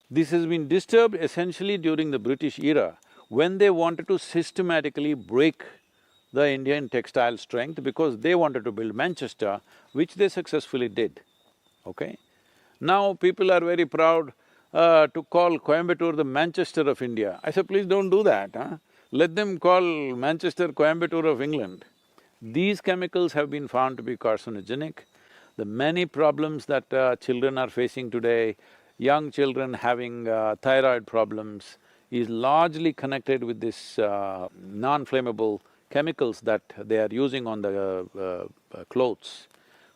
This has been disturbed essentially during the British era, when they wanted to systematically break the Indian textile strength because they wanted to build Manchester, which they successfully did, okay? Now people are very proud to call Coimbatore the Manchester of India. I said, please don't do that, huh? Let them call Manchester Coimbatore of England. These chemicals have been found to be carcinogenic. The many problems that children are facing today, young children having thyroid problems, is largely connected with this non-flammable chemicals that they are using on the clothes.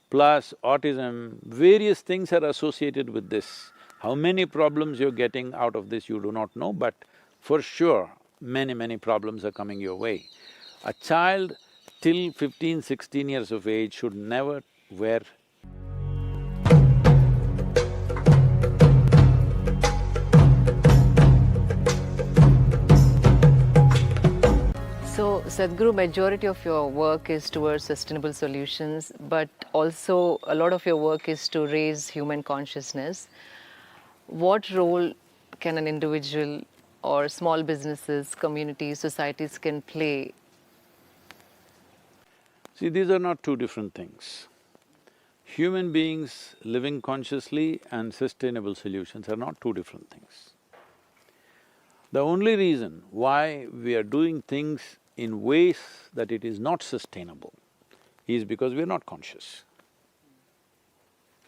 Plus autism, various things are associated with this. How many problems you're getting out of this, you do not know, but for sure, many problems are coming your way. A child till 15, 16 years of age should never wear. So, Sadhguru, majority of your work is towards sustainable solutions, but also a lot of your work is to raise human consciousness. What role can an individual or small businesses, communities, societies can play? See, these are not two different things. Human beings living consciously and sustainable solutions are not two different things. The only reason why we are doing things in ways that it is not sustainable is because we are not conscious.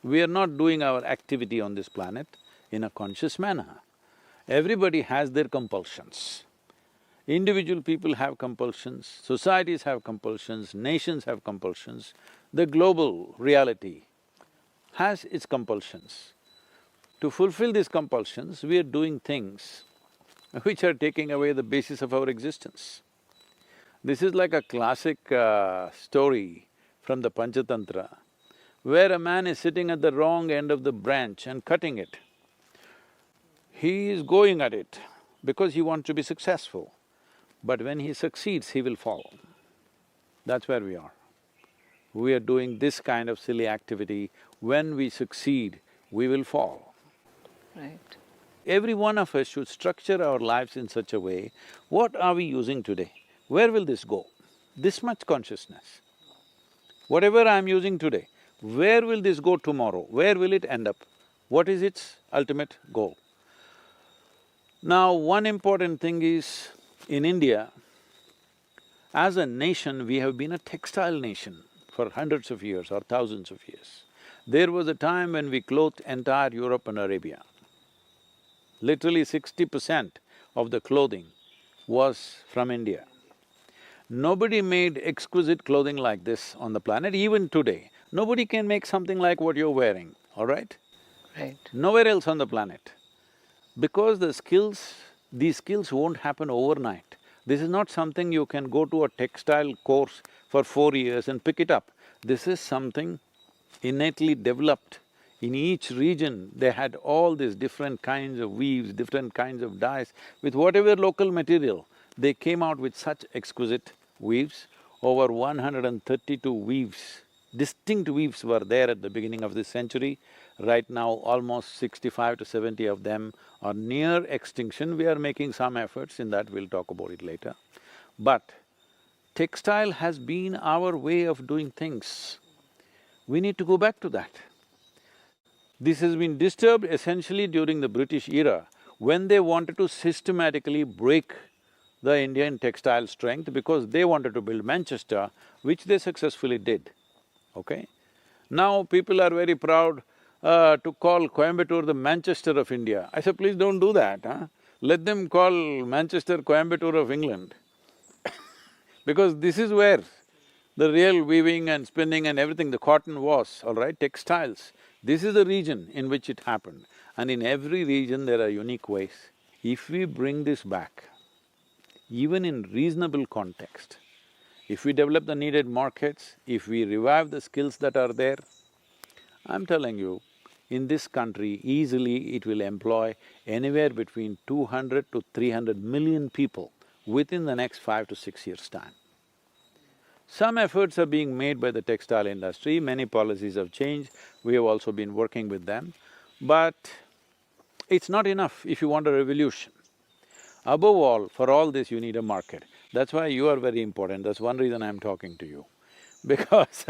We are not doing our activity on this planet in a conscious manner. Everybody has their compulsions. Individual people have compulsions, societies have compulsions, nations have compulsions. The global reality has its compulsions. To fulfill these compulsions, we are doing things which are taking away the basis of our existence. This is like a classic story from the Panchatantra, where a man is sitting at the wrong end of the branch and cutting it. He is going at it because he wants to be successful, but when he succeeds, he will fall. That's where we are. We are doing this kind of silly activity. When we succeed, we will fall. Right. Every one of us should structure our lives in such a way, what are we using today? Where will this go? This much consciousness. Whatever I'm using today, where will this go tomorrow? Where will it end up? What is its ultimate goal? Now, one important thing is, in India, as a nation, we have been a textile nation for hundreds of years or thousands of years. There was a time when we clothed entire Europe and Arabia. Literally 60% of the clothing was from India. Nobody made exquisite clothing like this on the planet, even today. Nobody can make something like what you're wearing, all right? Right. Nowhere else on the planet. Because these skills won't happen overnight. This is not something you can go to a textile course for 4 years and pick it up. This is something innately developed. In each region, they had all these different kinds of weaves, different kinds of dyes. With whatever local material, they came out with such exquisite weaves. Over 132 weaves, distinct weaves were there at the beginning of this century. Right now, almost 65 to 70 of them are near extinction. We are making some efforts in that, we'll talk about it later. But textile has been our way of doing things. We need to go back to that. This has been disturbed essentially during the British era, when they wanted to systematically break the Indian textile strength because they wanted to build Manchester, which they successfully did, okay? Now people are very proud to call Coimbatore the Manchester of India. I said, please don't do that, huh? Let them call Manchester Coimbatore of England because this is where the real weaving and spinning and everything, the cotton was, all right, textiles. This is the region in which it happened, and in every region there are unique ways. If we bring this back, even in reasonable context, if we develop the needed markets, if we revive the skills that are there, I'm telling you, in this country, easily it will employ anywhere between 200 to 300 million people within the next 5 to 6 years' time. Some efforts are being made by the textile industry, many policies have changed, we have also been working with them, but It's not enough if you want a revolution. Above all, for all this you need a market. That's why you are very important, that's one reason I'm talking to you. Because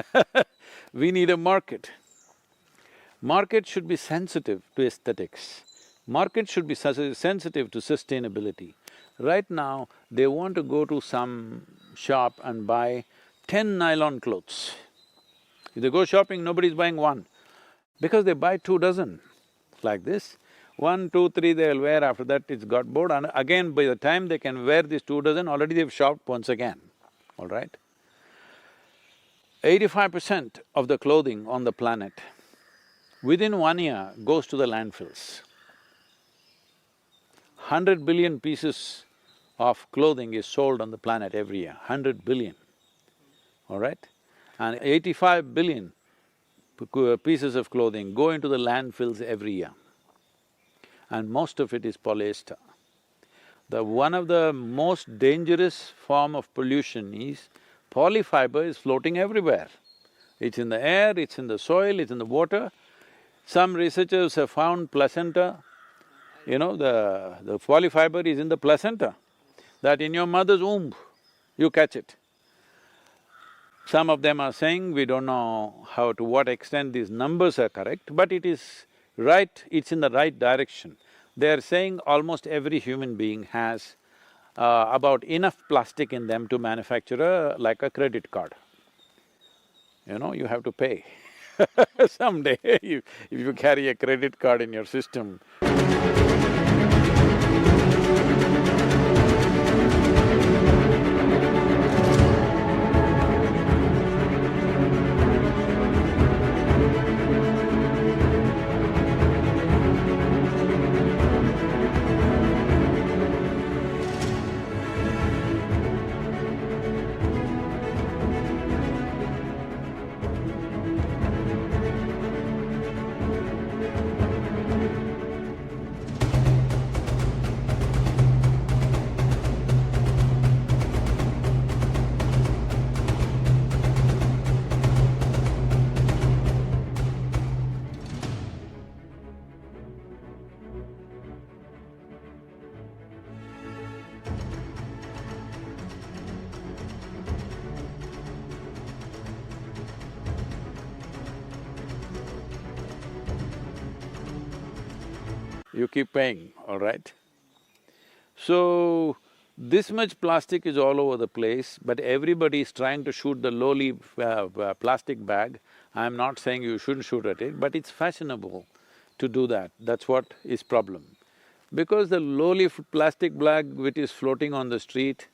we need a market. Market should be sensitive to aesthetics. Market should be sensitive to sustainability. Right now, they want to go to some shop and buy 10 nylon clothes. If they go shopping, nobody's buying one, because they buy 2 dozen like this. 1, 2, 3 they'll wear, after that it's got bored, and again by the time they can wear these 2 dozen, already they've shopped once again, all right? 85% of the clothing on the planet within 1 year goes to the landfills. 100 billion pieces of clothing is sold on the planet every year, 100 billion, all right? And 85 billion pieces of clothing go into the landfills every year, and most of it is polyester. One of the most dangerous form of pollution is polyfiber is floating everywhere. It's in the air, it's in the soil, it's in the water. Some researchers have found placenta, you know, the polyfiber is in the placenta, that in your mother's womb, you catch it. Some of them are saying, we don't know to what extent these numbers are correct, but it is right, it's in the right direction. They are saying almost every human being has about enough plastic in them to manufacture like a credit card. You know, you have to pay. Someday, if you carry a credit card in your system, you keep paying, all right? So, this much plastic is all over the place, but everybody is trying to shoot the lowly plastic bag. I'm not saying you shouldn't shoot at it, but it's fashionable to do that, that's what is problem. Because the lowly plastic bag which is floating on the street,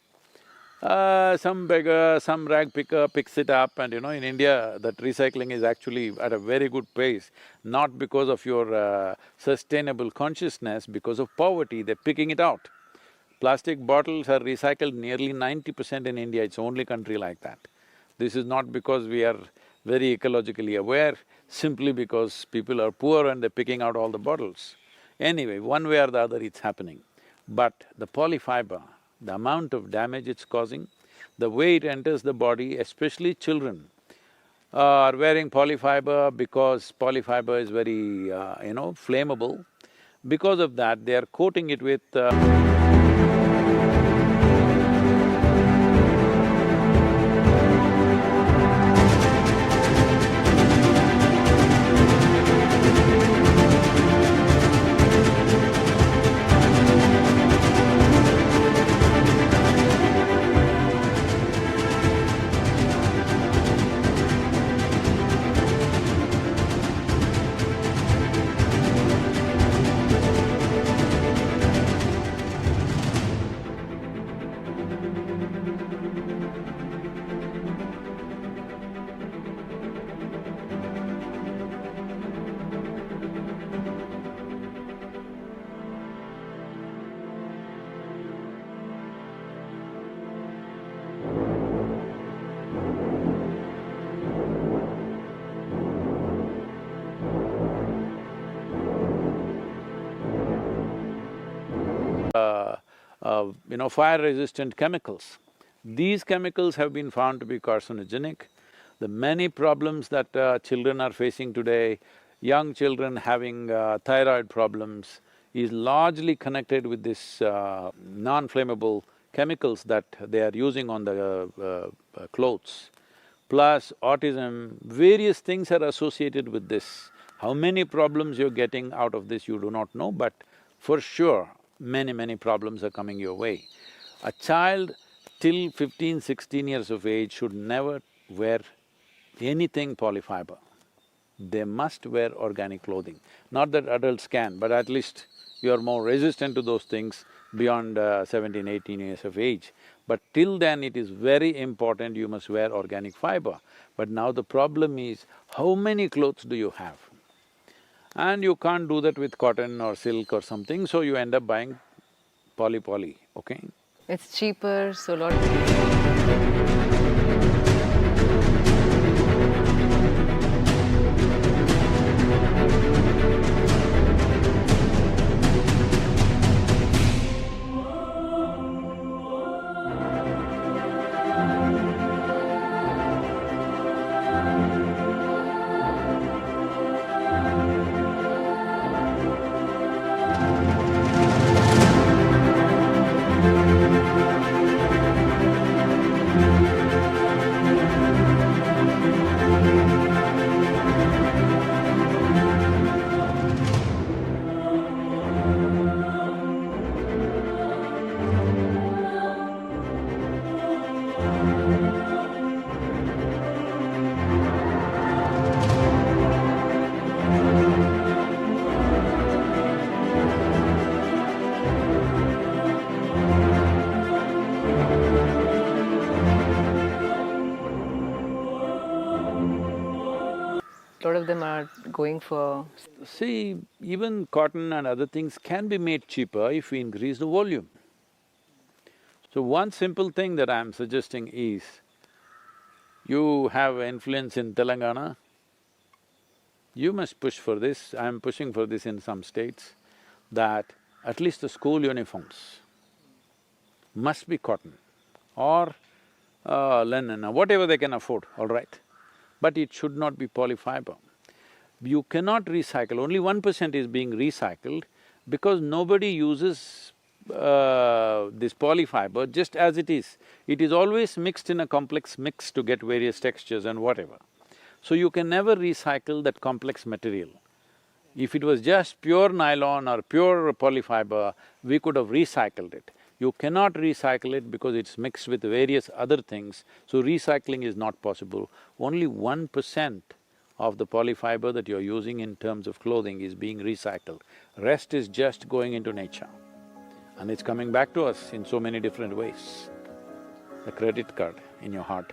some beggar, some rag picker picks it up, and you know, in India, that recycling is actually at a very good pace, not because of your sustainable consciousness, because of poverty, they're picking it out. Plastic bottles are recycled nearly 90% in India, it's the only country like that. This is not because we are very ecologically aware, simply because people are poor and they're picking out all the bottles. Anyway, one way or the other it's happening. But the polyfiber, the amount of damage it's causing, the way it enters the body, especially children are wearing polyfiber because polyfiber is very, flammable. Because of that, they are coating it with fire-resistant chemicals. These chemicals have been found to be carcinogenic. The many problems that children are facing today, young children having thyroid problems, is largely connected with this non-flammable chemicals that they are using on the clothes. Plus autism, various things are associated with this. How many problems you're getting out of this you do not know, but for sure, many problems are coming your way. A child till 15, 16 years of age should never wear anything polyfiber. They must wear organic clothing. Not that adults can, but at least you are more resistant to those things beyond 17, 18 years of age. But till then, it is very important you must wear organic fiber. But now the problem is, how many clothes do you have? And you can't do that with cotton or silk or something, so you end up buying poly, okay? It's cheaper, so a lot… A lot of them are going for… See, even cotton and other things can be made cheaper if we increase the volume. So one simple thing that I'm suggesting is, you have influence in Telangana, you must push for this, I'm pushing for this in some states, that at least the school uniforms must be cotton or linen or whatever they can afford, all right? But it should not be polyfiber. You cannot recycle, only 1% is being recycled because nobody uses this polyfiber just as it is. It is always mixed in a complex mix to get various textures and whatever. So you can never recycle that complex material. If it was just pure nylon or pure polyfiber, we could have recycled it. You cannot recycle it because it's mixed with various other things, so recycling is not possible. Only 1% of the polyfiber that you're using in terms of clothing is being recycled. Rest is just going into nature. And it's coming back to us in so many different ways. The credit card in your heart